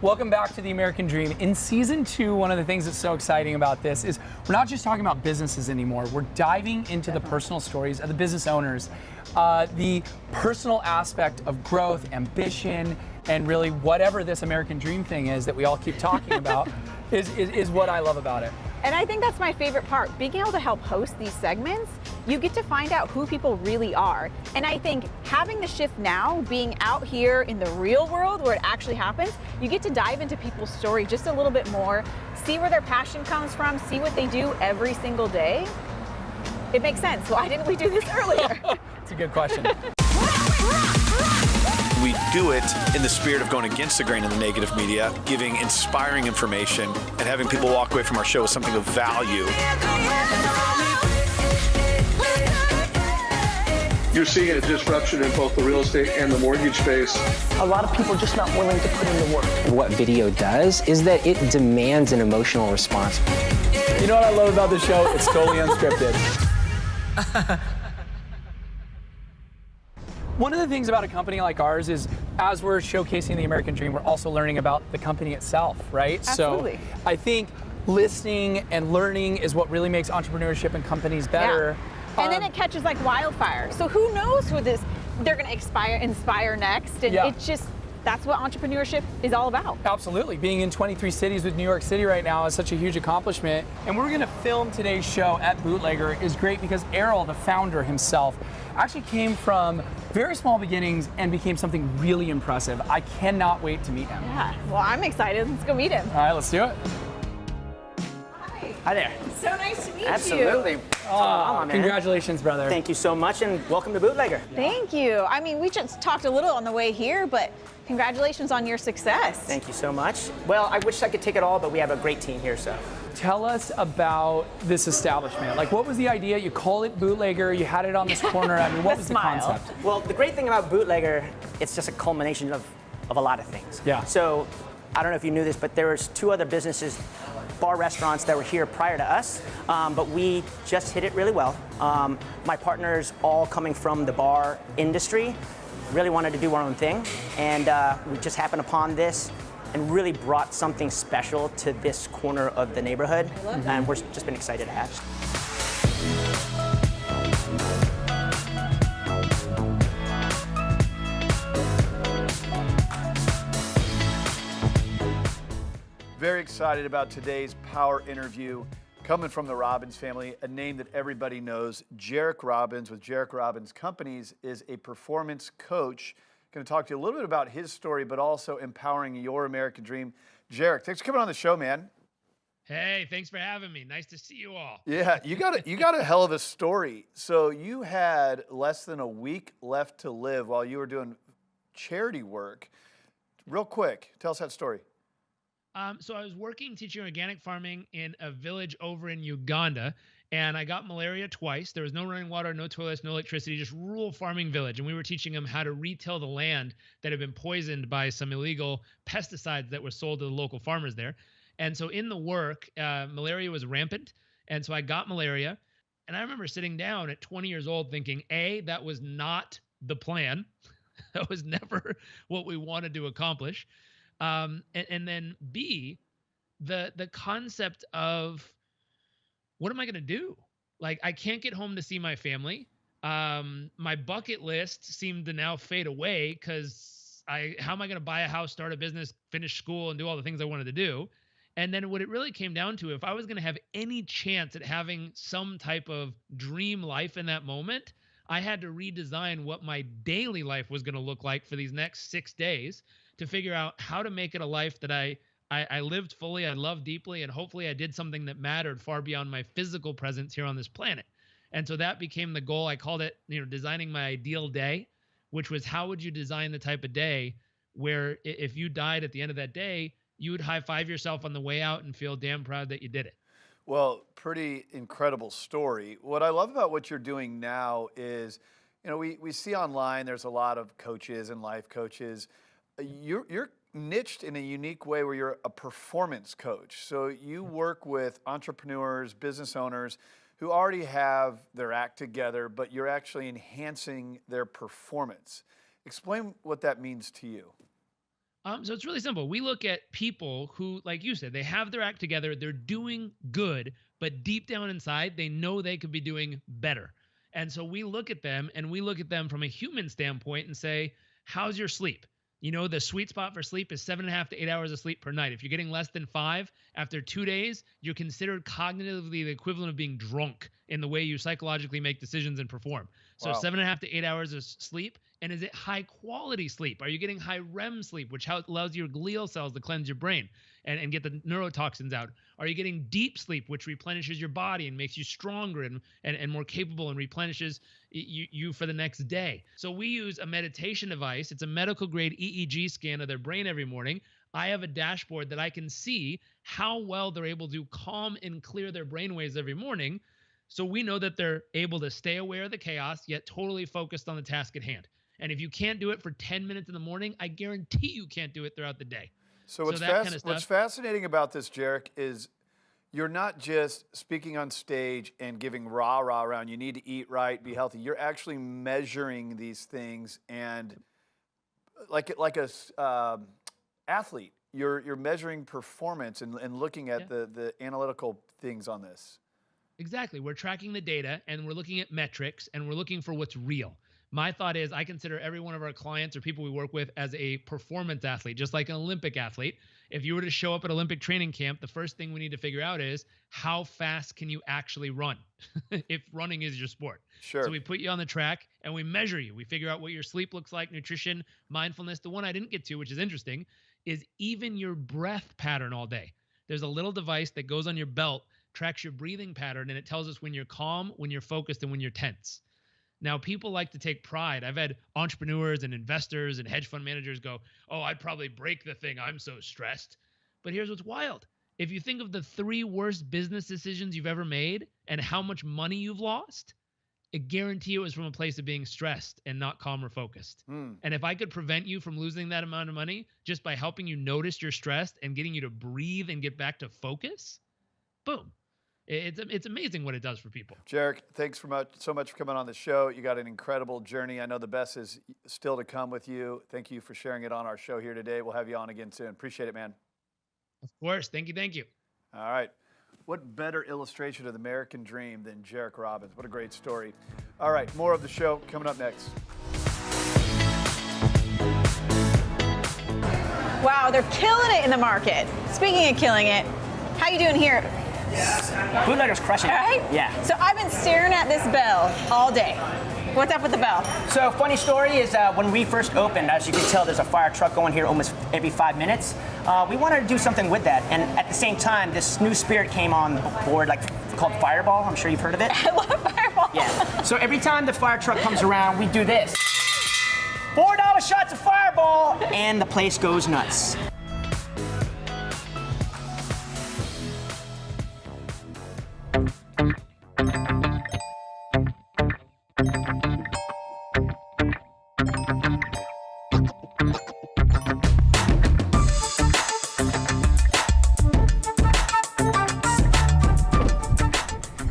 Welcome back to The American Dream. In season 2, one of the things that's so exciting about this is we're not just talking about businesses anymore. We're diving into the personal stories of the business owners, the personal aspect of growth, ambition, and really whatever this American Dream thing is that we all keep talking about is what I love about it. And I think that's my favorite part. Being able to help host these segments, you get to find out who people really are. And I think having the shift now, being out here in the real world where it actually happens, you get to dive into people's story just a little bit more, see where their passion comes from, see what they do every single day. It makes sense. Why didn't we do this earlier? It's a good question. We do it in the spirit of going against the grain of the negative media, giving inspiring information, and having people walk away from our show with something of value. You're seeing a disruption in both the real estate and the mortgage space. A lot of people are just not willing to put in the work. What video does is that it demands an emotional response. You know what I love about the show? It's totally unscripted. One of the things about a company like ours is, as we're showcasing the American Dream, we're also learning about the company itself, right? Absolutely. So I think listening and learning is what really makes entrepreneurship and companies better. Yeah. And then it catches like wildfire. So who knows who they're going to inspire next. And it's just, that's what entrepreneurship is all about. Absolutely. Being in 23 cities with New York City right now is such a huge accomplishment. And we're going to film today's show at Bootlegger is great because Errol, the founder himself, actually came from very small beginnings and became something really impressive. I cannot wait to meet him. Yeah, well, I'm excited. Let's go meet him. All right, let's do it. Hi there. So nice to meet you. Absolutely. Oh, congratulations, brother. Thank you so much, and welcome to Bootlegger. Thank you. I mean, we just talked a little on the way here, but congratulations on your success. Thank you so much. Well, I wish I could take it all, but we have a great team here, so. Tell us about this establishment. Like, what was the idea? You call it Bootlegger, you had it on this corner. I mean, what was the concept? Well, the great thing about Bootlegger, it's just a culmination of a lot of things. Yeah. So, I don't know if you knew this, but there was 2 other businesses, bar restaurants that were here prior to us, but we just hit it really well. My partners, all coming from the bar industry, really wanted to do our own thing, and we just happened upon this and really brought something special to this corner of the neighborhood, and we're just been excited to have. Very excited about today's power interview coming from the Robbins family, a name that everybody knows. Jairek Robbins with Jairek Robbins Companies is a performance coach. Going to talk to you a little bit about his story, but also empowering your American dream. Jairek, thanks for coming on the show, man. Hey, thanks for having me. Nice to see you all. Yeah, you got a hell of a story. So you had less than a week left to live while you were doing charity work. Real quick, tell us that story. So I was working teaching organic farming in a village over in Uganda, and I got malaria twice. There was no running water, no toilets, no electricity, just rural farming village. And we were teaching them how to retill the land that had been poisoned by some illegal pesticides that were sold to the local farmers there. And so in the work, malaria was rampant. And so I got malaria. And I remember sitting down at 20 years old thinking, A, that was not the plan. That was never what we wanted to accomplish. And then B, the concept of what am I going to do? Like, I can't get home to see my family. My bucket list seemed to now fade away because how am I going to buy a house, start a business, finish school, and do all the things I wanted to do? And then what it really came down to, if I was going to have any chance at having some type of dream life in that moment, I had to redesign what my daily life was going to look like for these next 6 days to figure out how to make it a life that I lived fully, I loved deeply, and hopefully I did something that mattered far beyond my physical presence here on this planet. And so that became the goal. I called it, designing my ideal day, which was how would you design the type of day where if you died at the end of that day, you would high-five yourself on the way out and feel damn proud that you did it. Well, pretty incredible story. What I love about what you're doing now is, we see online there's a lot of coaches and life coaches. You're niched in a unique way where you're a performance coach. So you work with entrepreneurs, business owners who already have their act together, but you're actually enhancing their performance. Explain what that means to you. So it's really simple. We look at people who, like you said, they have their act together, they're doing good, but deep down inside, they know they could be doing better. And so we look at them and we look at them from a human standpoint and say, how's your sleep? You know, the sweet spot for sleep is 7.5 to 8 hours of sleep per night. If you're getting less than 5 after 2 days, you're considered cognitively the equivalent of being drunk in the way you psychologically make decisions and perform. So Wow. 7.5 to 8 hours of sleep. And is it high quality sleep? Are you getting high REM sleep, which allows your glial cells to cleanse your brain and get the neurotoxins out? Are you getting deep sleep, which replenishes your body and makes you stronger and more capable and replenishes you for the next day? So we use a meditation device. It's a medical grade EEG scan of their brain every morning. I have a dashboard that I can see how well they're able to calm and clear their brainwaves every morning. So we know that they're able to stay aware of the chaos, yet totally focused on the task at hand. And if you can't do it for 10 minutes in the morning, I guarantee you can't do it throughout the day. So What's fascinating about this, Jairek, is you're not just speaking on stage and giving rah-rah around, you need to eat right, be healthy. You're actually measuring these things, and like a athlete, you're measuring performance and looking at the analytical things on this. Exactly. We're tracking the data and we're looking at metrics and we're looking for what's real. My thought is I consider every one of our clients or people we work with as a performance athlete, just like an Olympic athlete. If you were to show up at Olympic training camp, the first thing we need to figure out is how fast can you actually run if running is your sport. Sure. So we put you on the track and we measure you. We figure out what your sleep looks like, nutrition, mindfulness. The one I didn't get to, which is interesting, is even your breath pattern all day. There's a little device that goes on your belt, tracks your breathing pattern, and it tells us when you're calm, when you're focused, and when you're tense. Now, people like to take pride. I've had entrepreneurs and investors and hedge fund managers go, oh, I'd probably break the thing. I'm so stressed. But here's what's wild. If you think of the 3 worst business decisions you've ever made and how much money you've lost, I guarantee it was from a place of being stressed and not calm or focused. And if I could prevent you from losing that amount of money just by helping you notice you're stressed and getting you to breathe and get back to focus, boom. It's amazing what it does for people. Jairek, thanks so much for coming on the show. You got an incredible journey. I know the best is still to come with you. Thank you for sharing it on our show here today. We'll have you on again soon. Appreciate it, man. Of course. Thank you. All right. What better illustration of the American dream than Jairek Robbins? What a great story. All right, more of the show coming up next. Wow, they're killing it in the market. Speaking of killing it, how you doing here? Bootlegger's crushing it. All right? Yeah. So I've been staring at this bell all day. What's up with the bell? So funny story is when we first opened, as you can tell, there's a fire truck going here almost every 5 minutes. We wanted to do something with that. And at the same time, this new spirit came on board, called Fireball. I'm sure you've heard of it. I love Fireball. Yeah. So every time the fire truck comes around, we do this. $4 shots of Fireball, and the place goes nuts.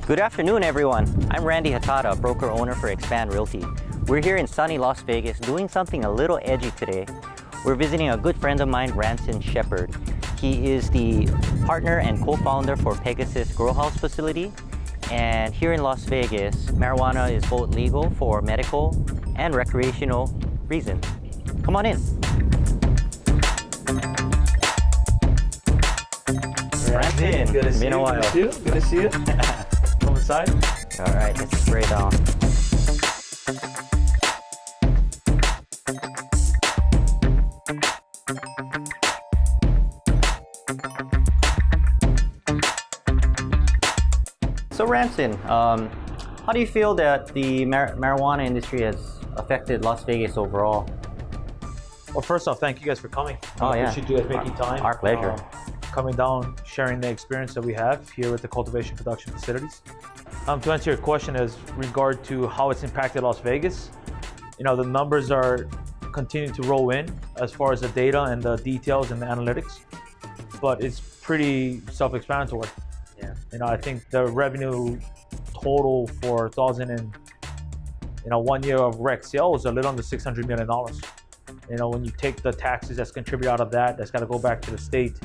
Good afternoon, everyone. I'm Randy Hatada, broker owner for Expand Realty. We're here in sunny Las Vegas doing something a little edgy today. We're visiting a good friend of mine, Ranson Shepherd. He is the partner and co-founder for Pegasus Grow House facility. And here in Las Vegas, marijuana is both legal for medical and recreational reasons. Come on in. Ranson, Good to see been a you. while. Good to see you. Come inside. All right, let's spray it on. So Ranson, how do you feel that the marijuana industry has affected Las Vegas overall? Well, first off, thank you guys for coming. Oh, yeah. Appreciate you guys making time. Our pleasure. Coming down, sharing the experience that we have here with the cultivation production facilities. To answer your question as regard to how it's impacted Las Vegas, the numbers are continuing to roll in as far as the data and the details and the analytics, but it's pretty self-explanatory. Yeah. I think the revenue total for 1 year of rec sales was a little under $600 million. You know, when you take the taxes that's contributed out of that, that's got to go back to the state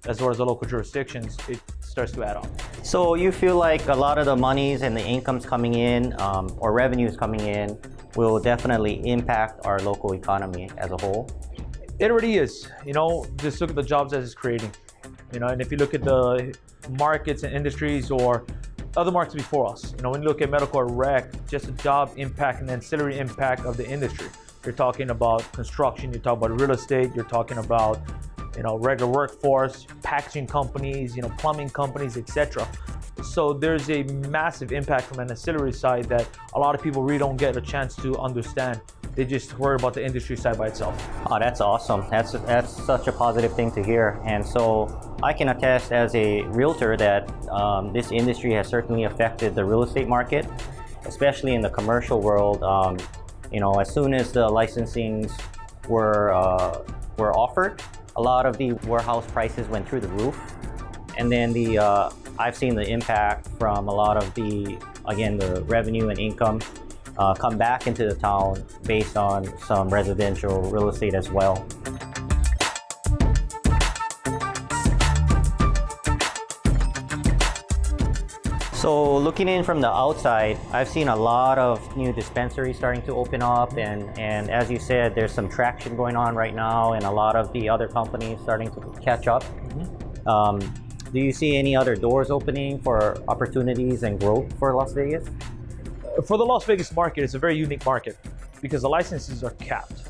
as well as the local jurisdictions, it starts to add up. So you feel like a lot of the monies and the incomes coming in or revenues coming in will definitely impact our local economy as a whole? It already is. You know, just look at the jobs that it's creating. You know, and if you look at the markets and industries or other markets before us, you know, when you look at medical or rec, just the job impact and ancillary impact of the industry. You're talking about construction, you're talking about real estate, you're talking about, you know, regular workforce, packaging companies, you know, plumbing companies, etc. So there's a massive impact from an ancillary side that a lot of people really don't get a chance to understand. They just worry about the industry side by itself. Oh, that's awesome. That's such a positive thing to hear. And so I can attest as a realtor that this industry has certainly affected the real estate market, especially in the commercial world. You know, as soon as the licensings were offered, a lot of the warehouse prices went through the roof. And then I've seen the impact from a lot of the revenue and income come back into the town based on some residential real estate as well. So looking in from the outside, I've seen a lot of new dispensaries starting to open up, and as you said, there's some traction going on right now, and a lot of the other companies starting to catch up. Do you see any other doors opening for opportunities and growth for Las Vegas? For the Las Vegas market, it's a very unique market because the licenses are capped.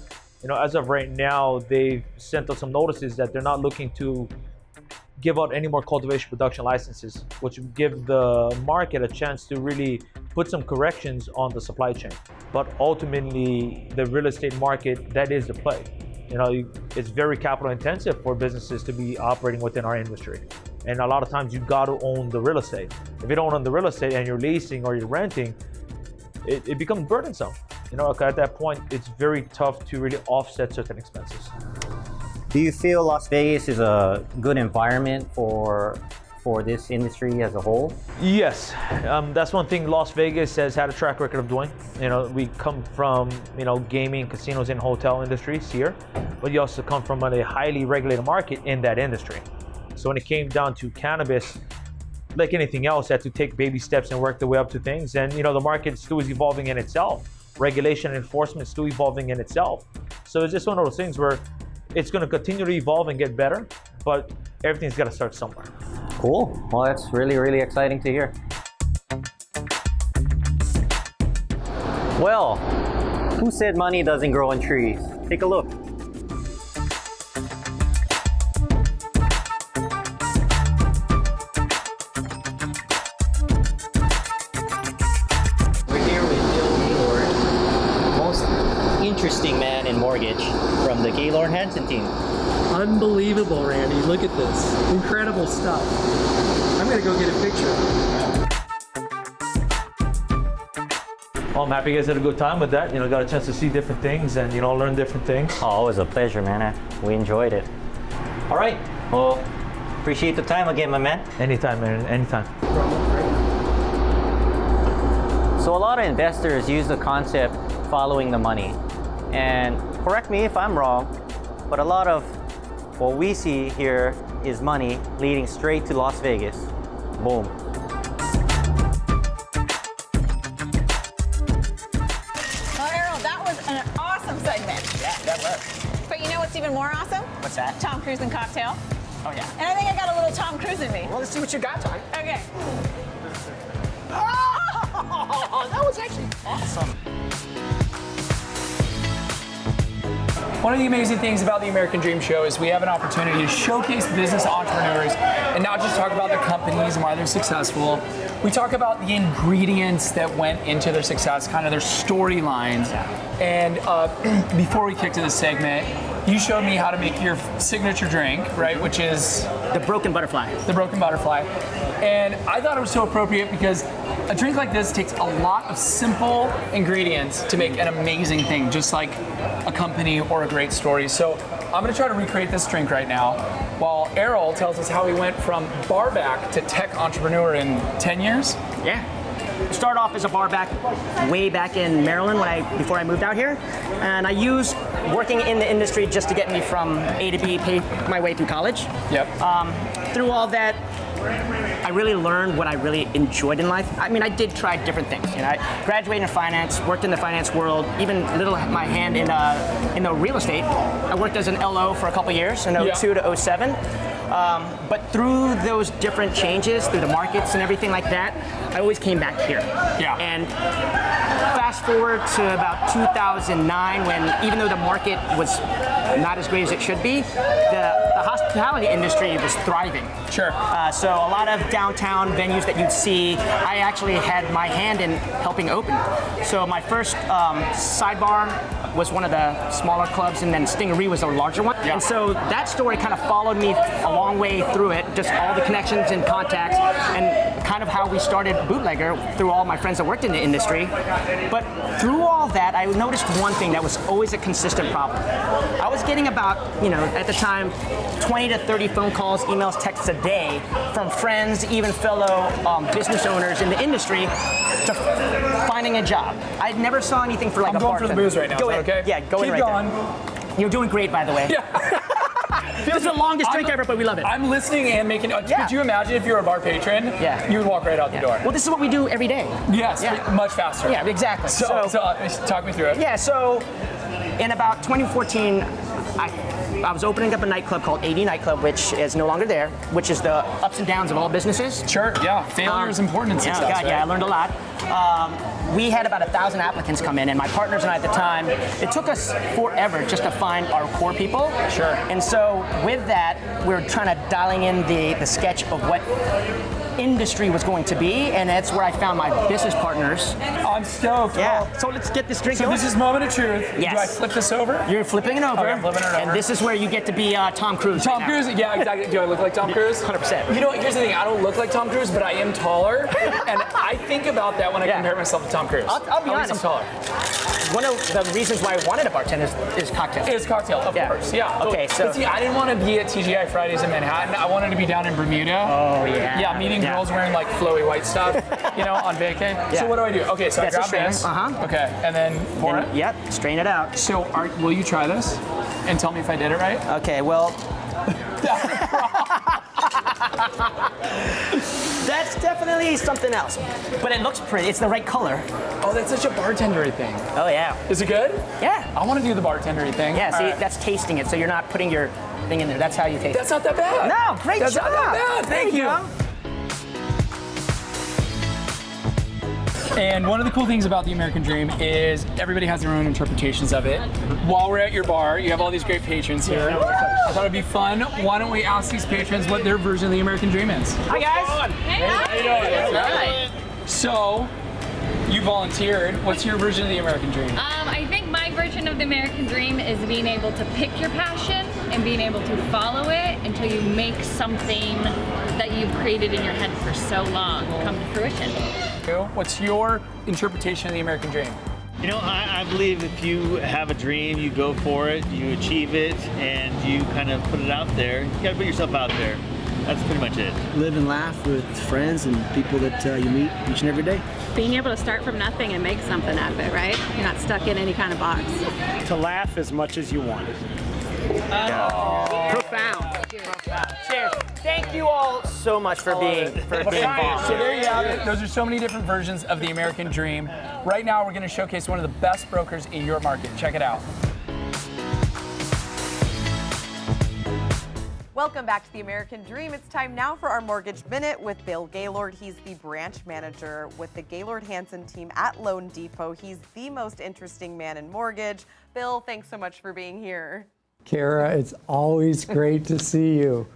You know, as of right now, they've sent out some notices that they're not looking to give out any more cultivation production licenses, which would give the market a chance to really put some corrections on the supply chain. But ultimately, the real estate market, that is the play. You know, it's very capital intensive for businesses to be operating within our industry. And a lot of times you got to own the real estate. If you don't own the real estate and you're leasing or you're renting, it becomes burdensome. You know, at that point, it's very tough to really offset certain expenses. Do you feel Las Vegas is a good environment for this industry as a whole? Yes, that's one thing Las Vegas has had a track record of doing. You know, we come from, you know, gaming, casinos, and hotel industries here, but you also come from a highly regulated market in that industry. So when it came down to cannabis, like anything else, had to take baby steps and work the way up to things. And, you know, the market still is evolving in itself. Regulation and enforcement is still evolving in itself. So it's just one of those things where it's going to continue to evolve and get better, but everything's got to start somewhere. Cool. Well, that's really, really exciting to hear. Well, who said money doesn't grow on trees? Take a look. We're here with Gaylord, most interesting man in mortgage from the Gaylord Ranson team. Unbelievable, Randy. Look at this. Incredible stuff. I'm going to go get a picture. Well, I'm happy you guys had a good time with that. You know, got a chance to see different things and, you know, learn different things. Oh, it was a pleasure, man. We enjoyed it. All right. Well, appreciate the time again, my man. Anytime, man. Anytime. So a lot of investors use the concept following the money. And correct me if I'm wrong, but a lot of what we see here is money leading straight to Las Vegas. Boom. Well, Errol, that was an awesome segment. Yeah, that was. But you know what's even more awesome? What's that? Tom Cruise and cocktail. Oh, yeah. And I think I got a little Tom Cruise in me. Well, let's see what you got, Tom. Okay. Oh, that was actually awesome. One of the amazing things about the American Dream Show is we have an opportunity to showcase business entrepreneurs and not just talk about their companies and why they're successful. We talk about the ingredients that went into their success, kind of their storylines. And before we kick to this segment, you showed me how to make your signature drink, right, which is The broken butterfly. the broken butterfly. And I thought it was so appropriate because a drink like this takes a lot of simple ingredients to make an amazing thing, just like a company or a great story. So I'm gonna try to recreate this drink right now, while Errol tells us how he went from barback to tech entrepreneur in 10 years. Yeah. started off as a bar way back in Maryland before I moved out here, and I used working in the industry just to get me from A to B, pay my way through college. Yep. Through all that, I really learned what I really enjoyed in life. I mean, I did try different things. You know, I graduated in finance, worked in the finance world, even my hand in the real estate. I worked as an LO for a couple years, in 02 to 07. But through those different changes, through the markets and everything like that, I always came back here. Yeah. And fast forward to about 2009, when even though the market was not as great as it should be, the hospitality industry was thriving. Sure. So a lot of downtown venues that you'd see, I actually had my hand in helping open. So my first sidebar was one of the smaller clubs, and then Stingery was the larger one. Yeah. And so that story kind of followed me a long way through it, just all the connections and contacts, and kind of how we started Bootlegger through all my friends that worked in the industry. But through all that, I noticed one thing that was always a consistent problem. I was getting about, at the time, 20 to 30 phone calls, emails, texts a day from friends, even fellow business owners in the industry, to finding a job. I never saw anything for like I'm a going for the booze right now. Go Is ahead. that okay? Yeah, go Keep in right going. there. You're doing great, by the way. Yeah. This is the longest drink ever, but we love it. I'm listening and making. Yeah. Could you imagine if you were a bar patron? Yeah. You would walk right out the door. Well, this is what we do every day. Yes. Yeah. Much faster. Yeah, exactly. So talk me through it. Yeah, so in about 2014, I was opening up a nightclub called 80 Nightclub, which is no longer there, which is the ups and downs of all businesses. Sure, yeah. Failure is important in success, right? Yeah, I learned a lot. We had about 1,000 applicants come in, and my partners and I at the time, it took us forever just to find our core people. Sure. And so with that, we were trying to dialing in the sketch of what industry was going to be, and that's where I found my business partners. I'm stoked. Yeah. So let's get this drink So going. this is moment of truth. Yes. Do I flip this over? You're flipping it over. Okay, I'm flipping it over. And this is where you get to be Tom Cruise. Tom Cruise? Yeah, exactly. Do I look like Tom Cruise? 100%. You know, here's the thing. I don't look like Tom Cruise, but I am taller, and I think about that when I compare myself to Tom Cruise. I'll be At least honest. I'm taller. One of the reasons why I wanted a bartender is cocktail. It's cocktail, of course. Yeah. Okay, so But see, I didn't want to be at TGI Fridays in Manhattan. I wanted to be down in Bermuda. Oh yeah. Yeah, meeting girls wearing like flowy white stuff, on vacay. Yeah. So what do I do? Okay, so That's I a grab strainer. this. Uh-huh. Okay, and then pour it. Yep. Strain it out. So will you try this and tell me if I did it right? Okay. Well. That's definitely something else, but it looks pretty. It's the right color. Oh, that's such a bartendery thing. Oh yeah. Is it good? Yeah. I want to do the bartendery thing. Yeah. See, All right. that's tasting it. So you're not putting your thing in there. That's how you taste That's not that bad. No, great That's job. not that bad. Thank you. go. And one of the cool things about the American Dream is everybody has their own interpretations of it. While we're at your bar, you have all these great patrons here. I thought it'd be fun. Why don't we ask these patrons what their version of the American Dream is? Hi guys. Hey, How you doing? All right. So, you volunteered. What's your version of the American Dream? I think my version of the American Dream is being able to pick your passion and being able to follow it until you make something that you've created in your head for so long come to fruition. What's your interpretation of the American Dream? You know, I believe if you have a dream, you go for it, you achieve it, and you kind of put it out there. You gotta put yourself out there. That's pretty much it. Live and laugh with friends and people that you meet each and every day. Being able to start from nothing and make something out of it, right? You're not stuck in any kind of box. To laugh as much as you want. Profound. Cheers. Thank you all so much for being involved. So there you have it. Those are so many different versions of the American Dream. Right now, we're going to showcase one of the best brokers in your market. Check it out. Welcome back to the American Dream. It's time now for our Mortgage Minute with Bill Gaylord. He's the branch manager with the Gaylord Hanson team at Loan Depot. He's the most interesting man in mortgage. Bill, thanks so much for being here. Kara, it's always great to see you.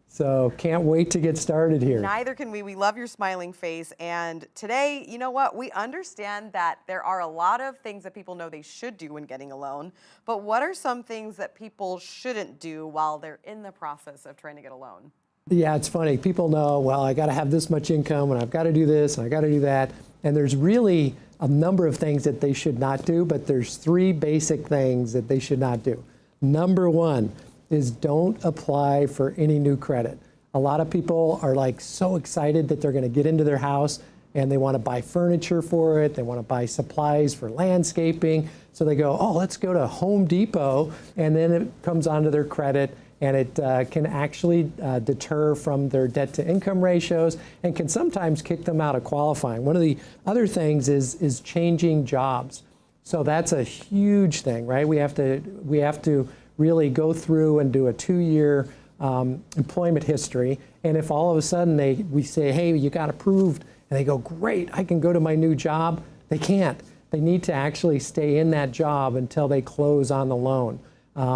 So can't wait to get started here. Neither can we. We love your smiling face. And today, you know what? We understand that there are a lot of things that people know they should do when getting a loan. But what are some things that people shouldn't do while they're in the process of trying to get a loan? Yeah, it's funny. People know, well, I got to have this much income and I've got to do this and I got to do that. And there's really a number of things that they should not do, but there's three basic things that they should not do. Number one is don't apply for any new credit. A lot of people are like so excited that they're going to get into their house and they want to buy furniture for it. They want to buy supplies for landscaping. So they go, oh, let's go to Home Depot, and then it comes onto their credit, and it can actually deter from their debt-to-income ratios and can sometimes kick them out of qualifying. One of the other things is changing jobs. So that's a huge thing, right? We have to really go through and do a 2-year employment history. And if all of a sudden we say, hey, you got approved, and they go, great, I can go to my new job, they can't. They need to actually stay in that job until they close on the loan.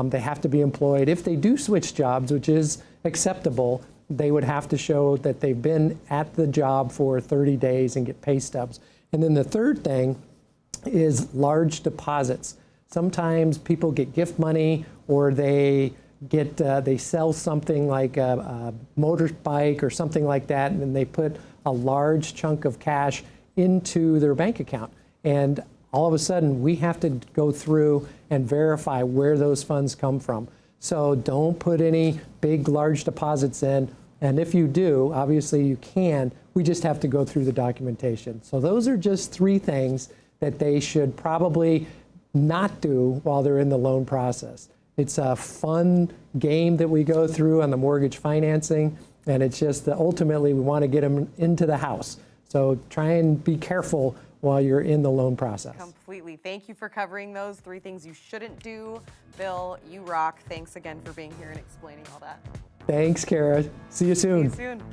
They have to be employed. If they do switch jobs, which is acceptable, they would have to show that they've been at the job for 30 days and get pay stubs. And then the third thing is large deposits. Sometimes people get gift money, or they sell something like a motorbike or something like that, and then they put a large chunk of cash into their bank account. And all of a sudden, we have to go through and verify where those funds come from. So don't put any big, large deposits in. And if you do, obviously you can. We just have to go through the documentation. So those are just 3 things that they should probably not do while they're in the loan process. It's a fun game that we go through on the mortgage financing, and it's just that ultimately we want to get them into the house. So try and be careful while you're in the loan process. Completely. Thank you for covering those 3 things you shouldn't do. Bill, you rock. Thanks again for being here and explaining all that. Thanks, Kara. See you soon. See you soon.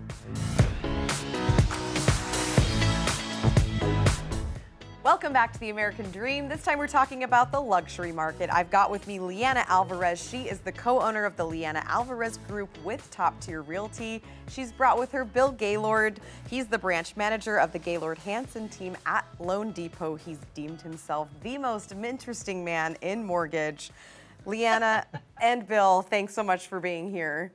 Welcome back to The American Dream. This time we're talking about the luxury market. I've got with me Lianna Alvarez. She is the co-owner of the Lianna Alvarez Group with Top Tier Realty. She's brought with her Bill Gaylord. He's the branch manager of the Gaylord Ranson team at Loan Depot. He's deemed himself the most interesting man in mortgage. Lianna and Bill, thanks so much for being here.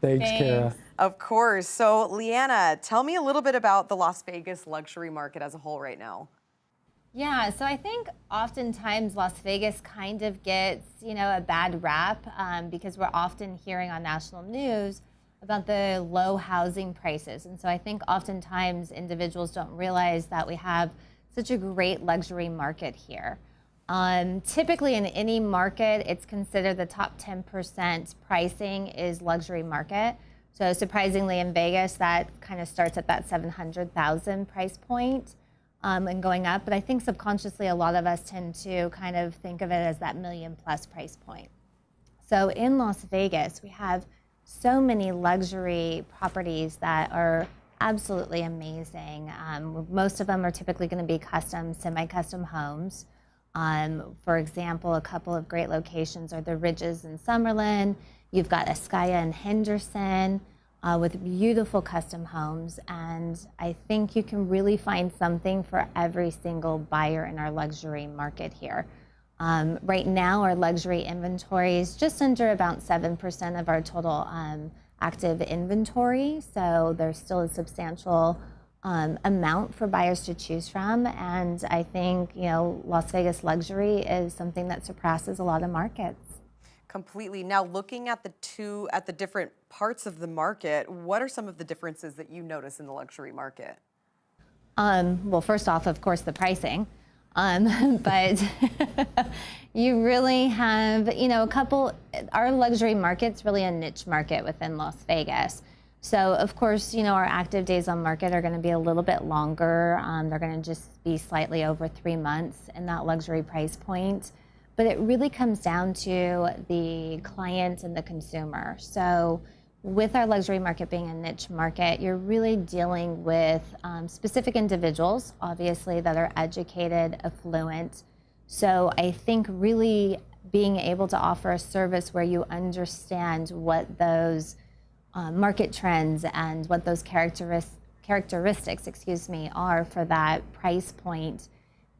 Thanks, Kara. Of course. So Lianna, tell me a little bit about the Las Vegas luxury market as a whole right now. Yeah, so I think oftentimes Las Vegas kind of gets, a bad rap because we're often hearing on national news about the low housing prices. And so I think oftentimes individuals don't realize that we have such a great luxury market here. Typically in any market, it's considered the top 10% pricing is luxury market. So surprisingly in Vegas, that kind of starts at that $700,000 price point. And going up, but I think subconsciously a lot of us tend to kind of think of it as that $1 million+ price point. So in Las Vegas, we have so many luxury properties that are absolutely amazing. Most of them are typically going to be custom, semi-custom homes. For example, a couple of great locations are the Ridges in Summerlin. You've got Ascaya in Henderson. With beautiful custom homes, and I think you can really find something for every single buyer in our luxury market here. Right now, our luxury inventory is just under about 7% of our total active inventory, so there's still a substantial amount for buyers to choose from, and I think Las Vegas luxury is something that surpasses a lot of markets. Completely. Now, looking at the different parts of the market, what are some of the differences that you notice in the luxury market? Well, first off, of course, the pricing, but you really have, our luxury market's really a niche market within Las Vegas. So, of course, our active days on market are going to be a little bit longer. They're going to just be slightly over 3 months in that luxury price point. But it really comes down to the client and the consumer. So with our luxury market being a niche market, you're really dealing with specific individuals, obviously, that are educated, affluent. So I think really being able to offer a service where you understand what those market trends and what those characteristics, are for that price point,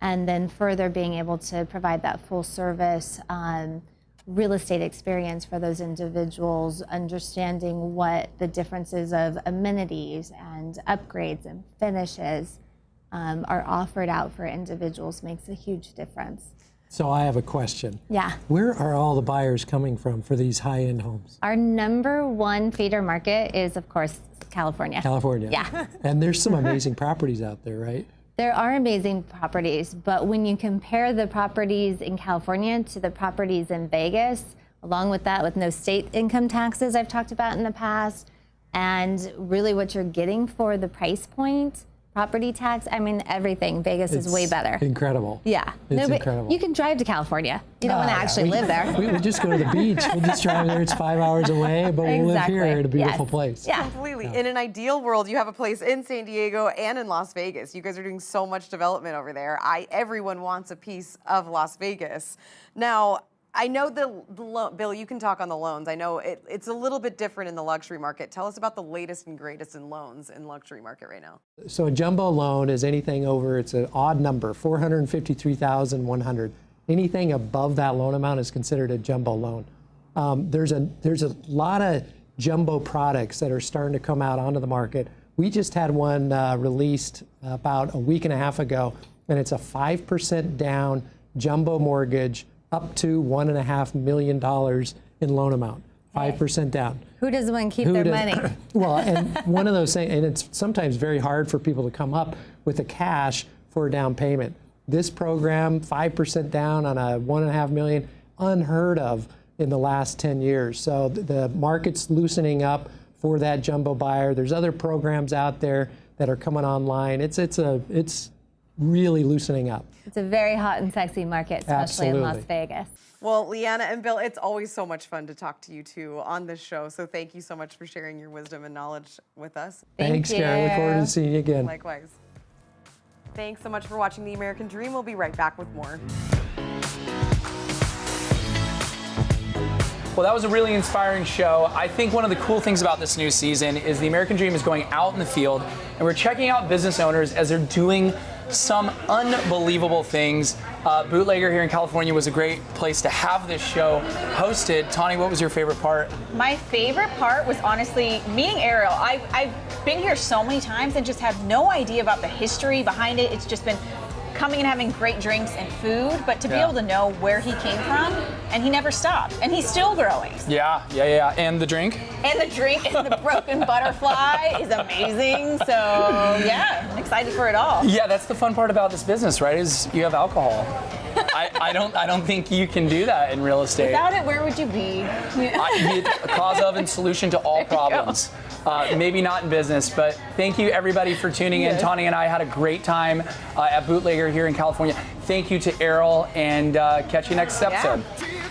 and then further being able to provide that full service real estate experience for those individuals, understanding what the differences of amenities and upgrades and finishes are offered out for individuals makes a huge difference. So I have a question. Yeah. Where are all the buyers coming from for these high-end homes? Our #1 feeder market is, of course, California. California. Yeah. And there's some amazing properties out there, right? There are amazing properties, but when you compare the properties in California to the properties in Vegas, along with that, with no state income taxes I've talked about in the past, and really what you're getting for the price point, property tax, I mean, everything. Vegas is way better. Incredible. Yeah. It's incredible. You can drive to California. You don't want to actually live there. We just go to the beach. We'll just drive there. It's 5 hours away, but we'll live here in a beautiful place. Yeah. Completely. In an ideal world, you have a place in San Diego and in Las Vegas. You guys are doing so much development over there. Everyone wants a piece of Las Vegas. Now, I know Bill, you can talk on the loans. I know it's a little bit different in the luxury market. Tell us about the latest and greatest in loans in luxury market right now. So a jumbo loan is anything over, it's an odd number, $453,100. Anything above that loan amount is considered a jumbo loan. There's a lot of jumbo products that are starting to come out onto the market. We just had one released about a week and a half ago, and it's a 5% down jumbo mortgage up to $1.5 million in loan amount, 5% down. Who doesn't want to keep their money? Well, and one of those things, and it's sometimes very hard for people to come up with the cash for a down payment. This program, 5% down on a $1.5 million, unheard of in the last 10 years. So the market's loosening up for that jumbo buyer. There's other programs out there that are coming online. It's really loosening up. It's a very hot and sexy market, especially in Las Vegas. Well, Lianna and Bill, it's always so much fun to talk to you two on this show. So thank you so much for sharing your wisdom and knowledge with us. Thanks, Karen. Look forward to seeing you again. Likewise. Thanks so much for watching The American Dream. We'll be right back with more. Well, that was a really inspiring show. I think one of the cool things about this new season is the American Dream is going out in the field, and we're checking out business owners as they're doing some unbelievable things. Bootlegger here in California was a great place to have this show hosted. Tawny, what was your favorite part? My favorite part was honestly meeting Errol. I've been here so many times and just have no idea about the history behind it. It's just been coming and having great drinks and food, but to be able to know where he came from, and he never stopped, and he's still growing. Yeah. And the drink? And the drink and the broken butterfly is amazing. So yeah, I'm excited for it all. Yeah, that's the fun part about this business, right? Is you have alcohol. I don't think you can do that in real estate. Without it, where would you be? A cause of and solution to all problems. Maybe not in business, but thank you everybody for tuning in. Tawny and I had a great time at Bootlegger here in California. Thank you to Errol, and catch you next episode. Yeah.